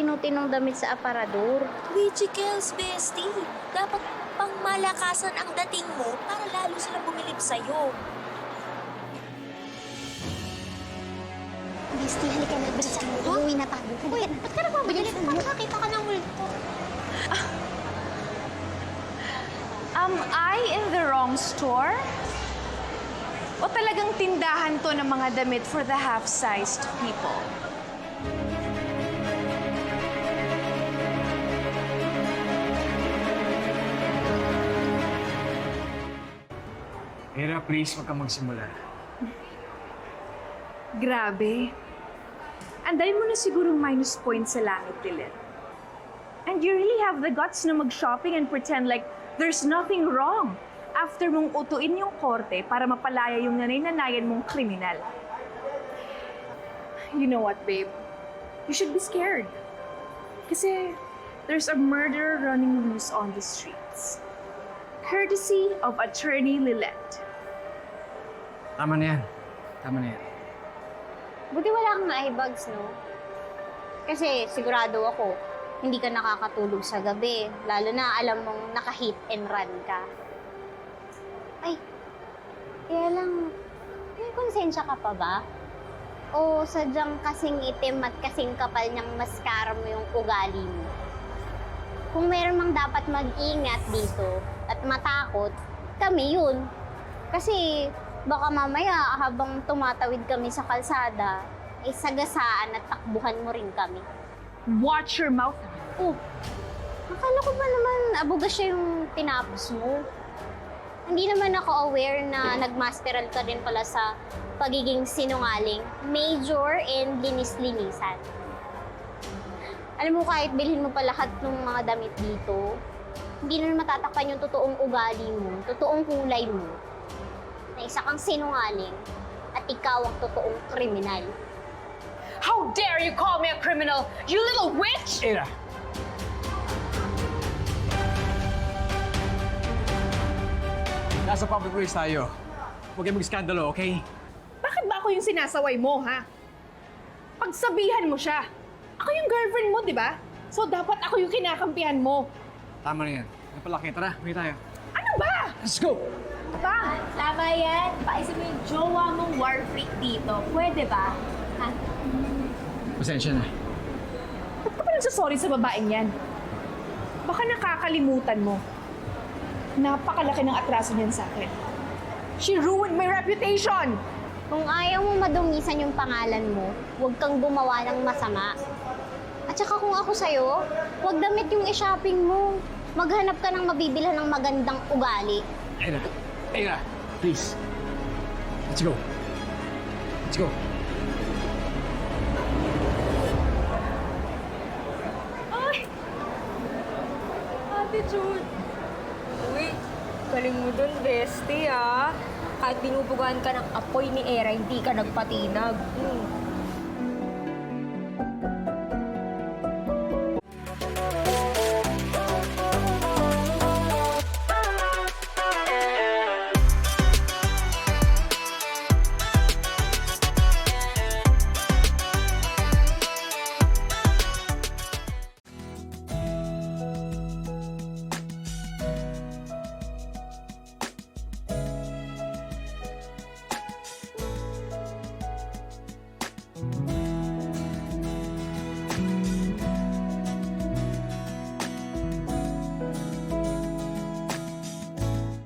matinu-tinong damit sa aparador. Witchicals, bestie. Dapat pang malakasan ang dating mo para lalo sila bumilib sa'yo. Bestie, halika na. Bilisan mo. Uuwi na tayo. Uy, ba't ka nagmamagalit? Makakita ka ng multo. Am I in the wrong store? O talagang tindahan to ng mga damit for the half-sized people? Hera, please, wag kang magsimula. Grabe. Anday mo na sigurong minus points sa langit, Dylan. And you really have the guts na mag-shopping and pretend like there's nothing wrong after mong utuin yung korte para mapalaya yung nanay-nanayan mong kriminal. You know what, babe? You should be scared. Kasi there's a murderer running loose on the streets. Courtesy of Attorney Lillette. Tama na yan. Tama na yan. Buti wala kang eye bags, no? Kasi sigurado ako, hindi ka nakakatulog sa gabi. Lalo na alam mong naka-hit and run ka. Ay, kaya lang, may konsensya ka pa ba? O sadyang kasing itim at kasing kapal niyang mascara mo yung ugali mo? Kung meron mang dapat mag-ingat dito at matakot, kami yun. Kasi baka mamaya habang tumatawid kami sa kalsada, ay sagasaan at takbuhan mo rin kami. Watch your mouth. Oh, akala ko ba naman abuga siya yung tinapos mo? Hindi naman ako aware na nagmasteral ka rin pala sa pagiging sinungaling, major and linis-linisan. Alam mo, kahit bilhin mo pa lahat ng mga damit dito, hindi naman matatakpan yung totoong ugali mo, totoong kulay mo, na isa kang sinungaling at ikaw ang totoong kriminal. How dare you call me a criminal, you little witch! Hera! Nasa public place tayo. Huwag kayo mag-skandalo, okay? Bakit ba ako yung sinasaway mo, ha? Pagsabihan mo siya. Ako yung girlfriend mo, di ba? So, dapat ako yung kinakampihan mo. Tama na yan. Napalaki. Tara, uwi tayo. Ano ba? Let's go! Pa? Tama yan. Paisip mo yung jowa mong war freak dito. Pwede ba? Ha? Pasensya na. Ba't ka pa nagsasorry sa babaeng yan? Baka nakakalimutan mo. Napakalaki ng atraso niyan sa akin. She ruined my reputation! Kung ayaw mo madumisan yung pangalan mo, huwag kang gumawa ng masama. At saka kung ako sa'yo, huwag damit yung i-shopping mo. Maghanap ka ng mabibilhan ng magandang ugali. Hera! Hera! Please! Let's go! Let's go! Ay! Ate Jude! Uy, galing mo dun, bestie, ah. Kahit binubugan ka ng apoy ni Era, hindi ka nagpatinag.